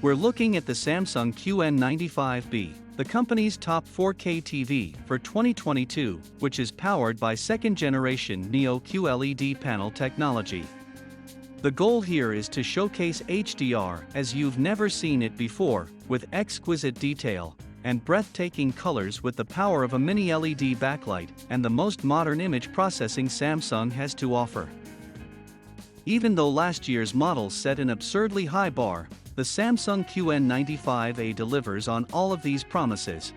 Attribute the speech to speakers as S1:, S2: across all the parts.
S1: We're looking at the Samsung QN95B, the company's top 4K TV for 2022, which is powered by second-generation Neo QLED panel technology. The goal here is to showcase HDR as you've never seen it before, with exquisite detail and breathtaking colors with the power of a mini LED backlight and the most modern image processing Samsung has to offer. Even though last year's models set an absurdly high bar, the Samsung QN95A delivers on all of these promises.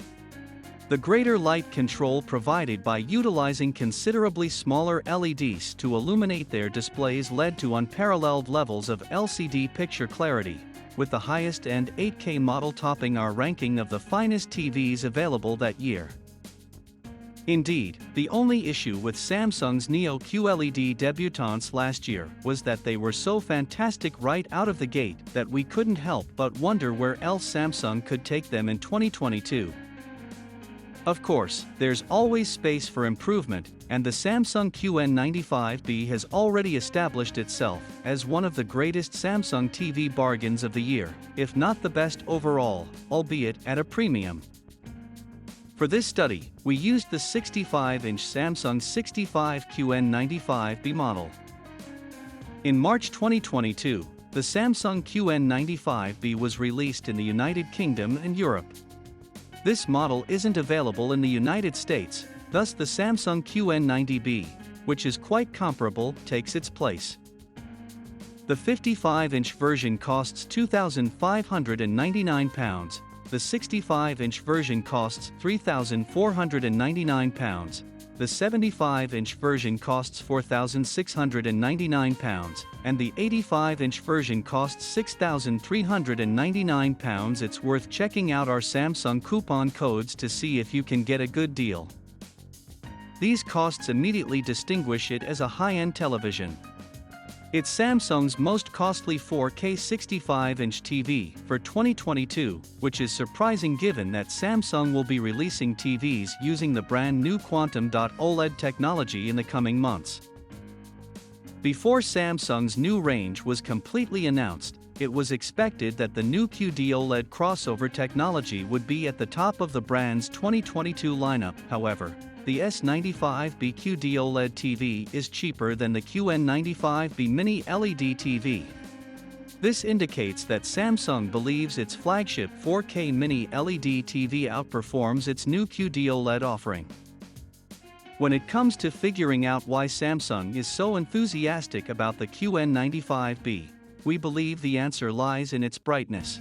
S1: The greater light control provided by utilizing considerably smaller LEDs to illuminate their displays led to unparalleled levels of LCD picture clarity, with the highest-end 8K model topping our ranking of the finest TVs available that year. Indeed, the only issue with Samsung's Neo QLED debutantes last year was that they were so fantastic right out of the gate that we couldn't help but wonder where else Samsung could take them in 2022. Of course, there's always space for improvement, and the Samsung QN95B has already established itself as one of the greatest Samsung TV bargains of the year, if not the best overall, albeit at a premium. For this study, we used the 65-inch Samsung 65 QN95B model. In March 2022, the Samsung QN95B was released in the United Kingdom and Europe. This model isn't available in the United States, thus the Samsung QN90B, which is quite comparable, takes its place. The 55-inch version costs £2,599, the 65-inch version costs £3,499, the 75-inch version costs £4,699, and the 85-inch version costs £6,399. It's worth checking out our Samsung coupon codes to see if you can get a good deal. These costs immediately distinguish it as a high-end television. It's Samsung's most costly 4K 65-inch TV for 2022, which is surprising given that Samsung will be releasing TVs using the brand new Quantum OLED technology in the coming months. Before Samsung's new range was completely announced, it was expected that the new QD-OLED crossover technology would be at the top of the brand's 2022 lineup. However, the S95B QD-OLED TV is cheaper than the QN95B Mini LED TV. This indicates that Samsung believes its flagship 4K Mini LED TV outperforms its new QD-OLED offering. When it comes to figuring out why Samsung is so enthusiastic about the QN95B, we believe the answer lies in its brightness.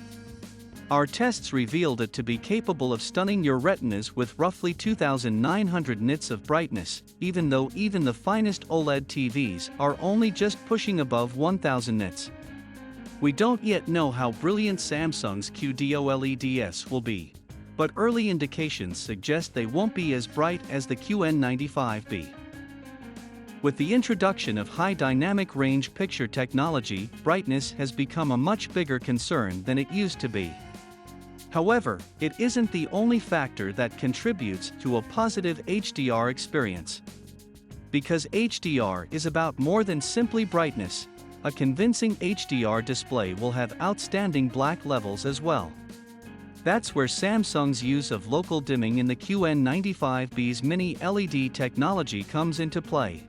S1: Our tests revealed it to be capable of stunning your retinas with roughly 2,900 nits of brightness, even though even the finest OLED TVs are only just pushing above 1,000 nits. We don't yet know how brilliant Samsung's QD-OLEDs will be, but early indications suggest they won't be as bright as the QN95B. With the introduction of high dynamic range picture technology, brightness has become a much bigger concern than it used to be. However, it isn't the only factor that contributes to a positive HDR experience. Because HDR is about more than simply brightness, a convincing HDR display will have outstanding black levels as well. That's where Samsung's use of local dimming in the QN95B's Mini LED technology comes into play.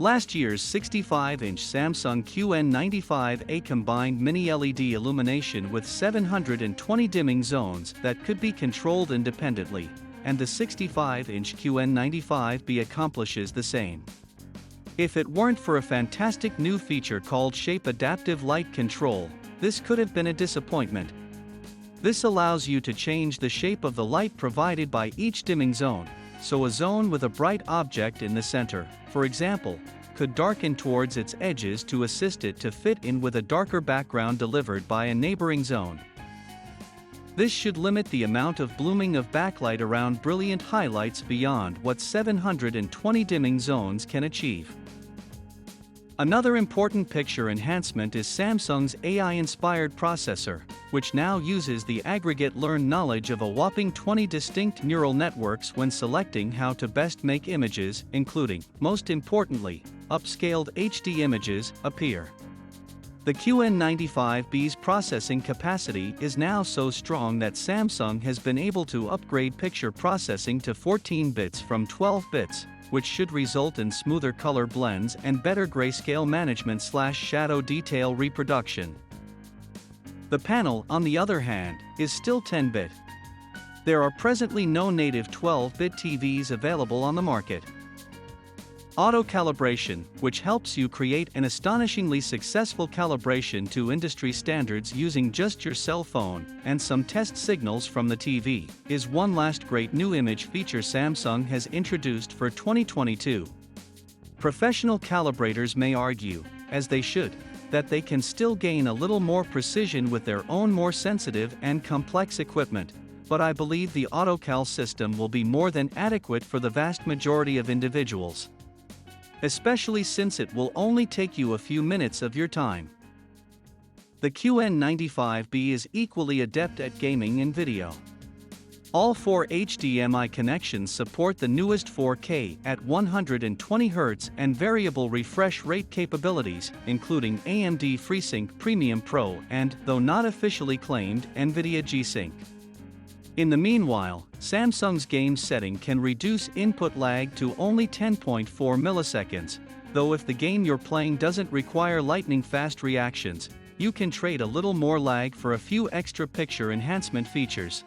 S1: Last year's 65-inch Samsung QN95A combined Mini LED illumination with 720 dimming zones that could be controlled independently, and the 65-inch QN95B accomplishes the same. If it weren't for a fantastic new feature called Shape Adaptive Light Control, this could have been a disappointment. This allows you to change the shape of the light provided by each dimming zone, so a zone with a bright object in the center, for example, could darken towards its edges to assist it to fit in with a darker background delivered by a neighboring zone. This should limit the amount of blooming of backlight around brilliant highlights beyond what 720 dimming zones can achieve. Another important picture enhancement is Samsung's AI-inspired processor, which now uses the aggregate learned knowledge of a whopping 20 distinct neural networks when selecting how to best make images, including, most importantly, upscaled HD images, appear. The QN95B's processing capacity is now so strong that Samsung has been able to upgrade picture processing to 14 bits from 12 bits, which should result in smoother color blends and better grayscale management/shadow detail reproduction. The panel, on the other hand, is still 10-bit. There are presently no native 12-bit TVs available on the market. Auto-calibration, which helps you create an astonishingly successful calibration to industry standards using just your cell phone and some test signals from the TV, is one last great new image feature Samsung has introduced for 2022. Professional calibrators may argue, as they should, that they can still gain a little more precision with their own more sensitive and complex equipment, but I believe the AutoCal system will be more than adequate for the vast majority of individuals, especially since it will only take you a few minutes of your time. The QN95B is equally adept at gaming and video. All 4 HDMI connections support the newest 4K at 120 Hz and variable refresh rate capabilities, including AMD FreeSync Premium Pro and, though not officially claimed, NVIDIA G-Sync. In the meanwhile, Samsung's game setting can reduce input lag to only 10.4 milliseconds, though if the game you're playing doesn't require lightning-fast reactions, you can trade a little more lag for a few extra picture enhancement features.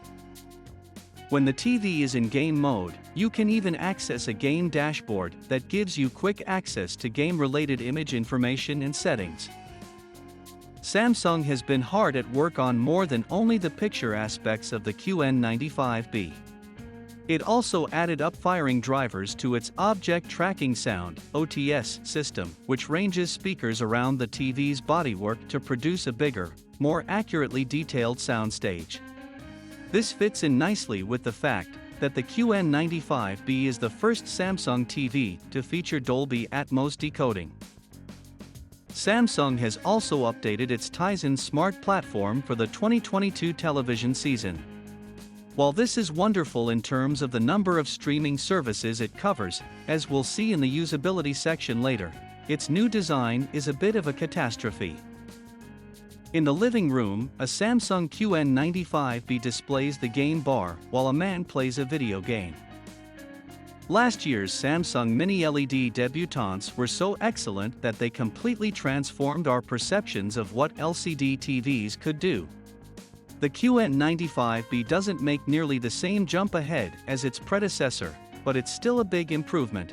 S1: When the TV is in game mode, you can even access a game dashboard that gives you quick access to game-related image information and settings. Samsung has been hard at work on more than only the picture aspects of the QN95B. It also added up-firing drivers to its Object Tracking Sound (OTS) system, which ranges speakers around the TV's bodywork to produce a bigger, more accurately detailed soundstage. This fits in nicely with the fact that the QN95B is the first Samsung TV to feature Dolby Atmos decoding. Samsung has also updated its Tizen smart platform for the 2022 television season. While this is wonderful in terms of the number of streaming services it covers, as we'll see in the usability section later, its new design is a bit of a catastrophe. In the living room, a Samsung QN95B displays the game bar while a man plays a video game. Last year's Samsung Mini LED debutantes were so excellent that they completely transformed our perceptions of what LCD TVs could do. The QN95B doesn't make nearly the same jump ahead as its predecessor, but it's still a big improvement.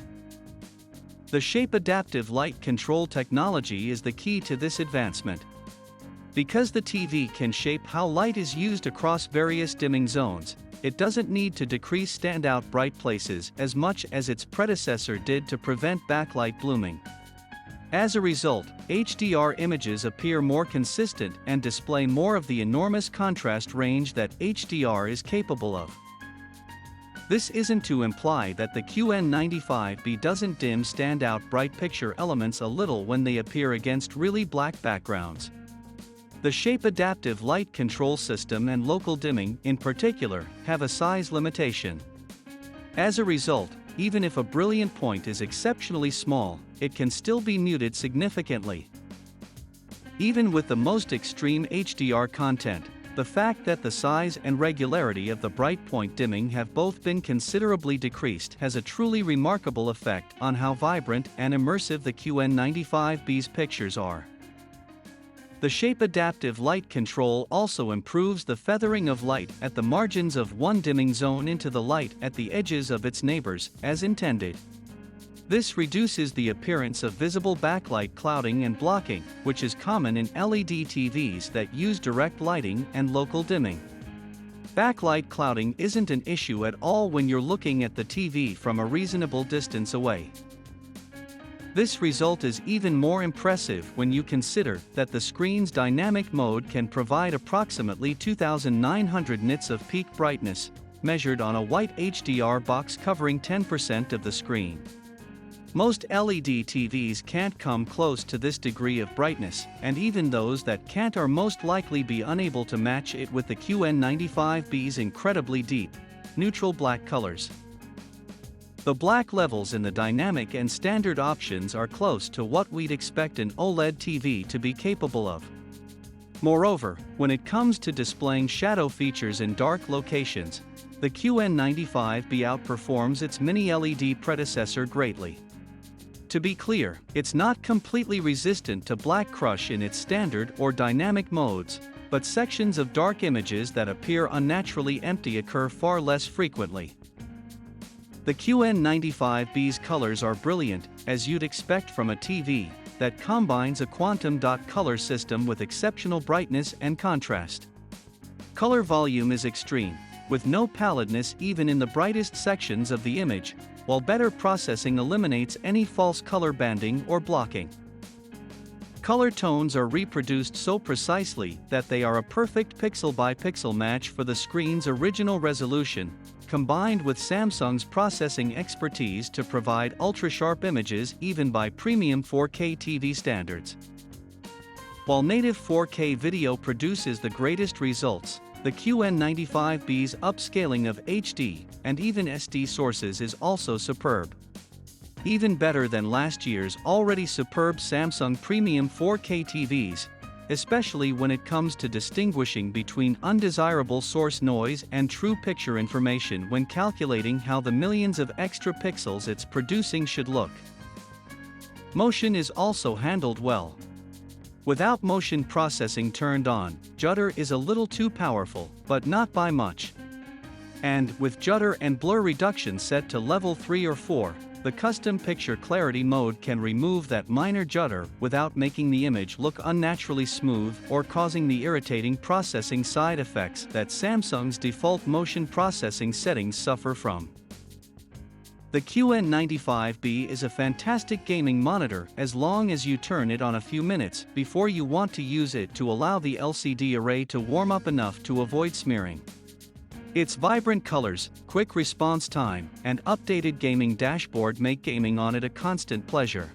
S1: The shape-adaptive light control technology is the key to this advancement. Because the TV can shape how light is used across various dimming zones, it doesn't need to decrease standout bright places as much as its predecessor did to prevent backlight blooming. As a result, HDR images appear more consistent and display more of the enormous contrast range that HDR is capable of. This isn't to imply that the QN95B doesn't dim standout bright picture elements a little when they appear against really black backgrounds. The shape-adaptive light control system and local dimming, in particular, have a size limitation. As a result, even if a brilliant point is exceptionally small, it can still be muted significantly. Even with the most extreme HDR content, the fact that the size and regularity of the bright point dimming have both been considerably decreased has a truly remarkable effect on how vibrant and immersive the QN95B's pictures are. The shape-adaptive light control also improves the feathering of light at the margins of one dimming zone into the light at the edges of its neighbors, as intended. This reduces the appearance of visible backlight clouding and blocking, which is common in LED TVs that use direct lighting and local dimming. Backlight clouding isn't an issue at all when you're looking at the TV from a reasonable distance away. This result is even more impressive when you consider that the screen's dynamic mode can provide approximately 2,900 nits of peak brightness, measured on a white HDR box covering 10% of the screen. Most LED TVs can't come close to this degree of brightness, and even those that can't are most likely be unable to match it with the QN95B's incredibly deep, neutral black colors. The black levels in the dynamic and standard options are close to what we'd expect an OLED TV to be capable of. Moreover, when it comes to displaying shadow features in dark locations, the QN95B outperforms its mini-LED predecessor greatly. To be clear, it's not completely resistant to black crush in its standard or dynamic modes, but sections of dark images that appear unnaturally empty occur far less frequently. The QN95B's colors are brilliant, as you'd expect from a TV that combines a quantum dot color system with exceptional brightness and contrast. Color volume is extreme, with no pallidness even in the brightest sections of the image, while better processing eliminates any false color banding or blocking. Color tones are reproduced so precisely that they are a perfect pixel-by-pixel match for the screen's original resolution, combined with Samsung's processing expertise to provide ultra-sharp images even by premium 4K TV standards. While native 4K video produces the greatest results, the QN95B's upscaling of HD and even SD sources is also superb. Even better than last year's already superb Samsung Premium 4K TVs, especially when it comes to distinguishing between undesirable source noise and true picture information when calculating how the millions of extra pixels it's producing should look. Motion is also handled well. Without motion processing turned on, judder is a little too powerful, but not by much. And, with judder and blur reduction set to level 3 or 4, the custom picture clarity mode can remove that minor judder without making the image look unnaturally smooth or causing the irritating processing side effects that Samsung's default motion processing settings suffer from. The QN95B is a fantastic gaming monitor as long as you turn it on a few minutes before you want to use it to allow the LCD array to warm up enough to avoid smearing. Its vibrant colors, quick response time, and updated gaming dashboard make gaming on it a constant pleasure.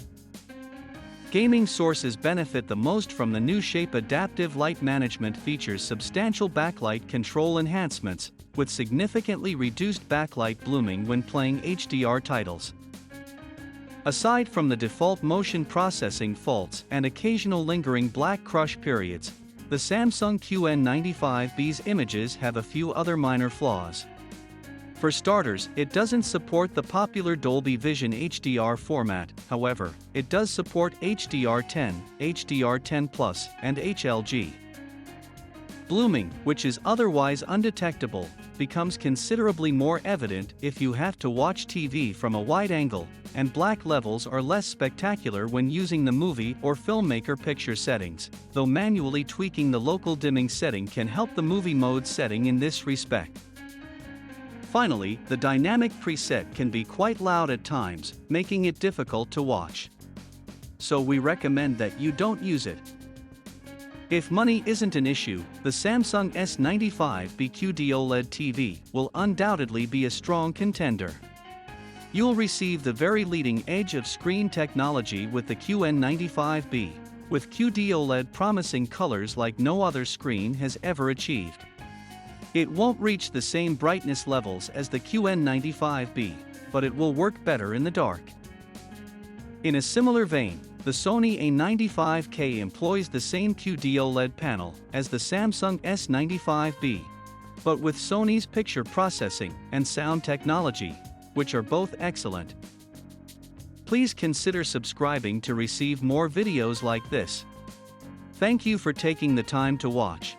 S1: Gaming sources benefit the most from the new Shape adaptive light management features substantial backlight control enhancements, with significantly reduced backlight blooming when playing HDR titles. Aside from the default motion processing faults and occasional lingering black crush periods, the Samsung QN95B's images have a few other minor flaws. For starters, it doesn't support the popular Dolby Vision HDR format, however, it does support HDR10, HDR10+, and HLG. Blooming, which is otherwise undetectable, becomes considerably more evident if you have to watch TV from a wide angle, and black levels are less spectacular when using the movie or filmmaker picture settings, though manually tweaking the local dimming setting can help the movie mode setting in this respect. Finally, the dynamic preset can be quite loud at times, making it difficult to watch. So we recommend that you don't use it. If money isn't an issue, the Samsung S95B QD OLED TV will undoubtedly be a strong contender. You'll receive the very leading edge of screen technology with the QN95B, with QD OLED promising colors like no other screen has ever achieved. It won't reach the same brightness levels as the QN95B, but it will work better in the dark. In a similar vein, the Sony A95K employs the same QD OLED panel as the Samsung S95B, but with Sony's picture processing and sound technology, which are both excellent. Please consider subscribing to receive more videos like this. Thank you for taking the time to watch.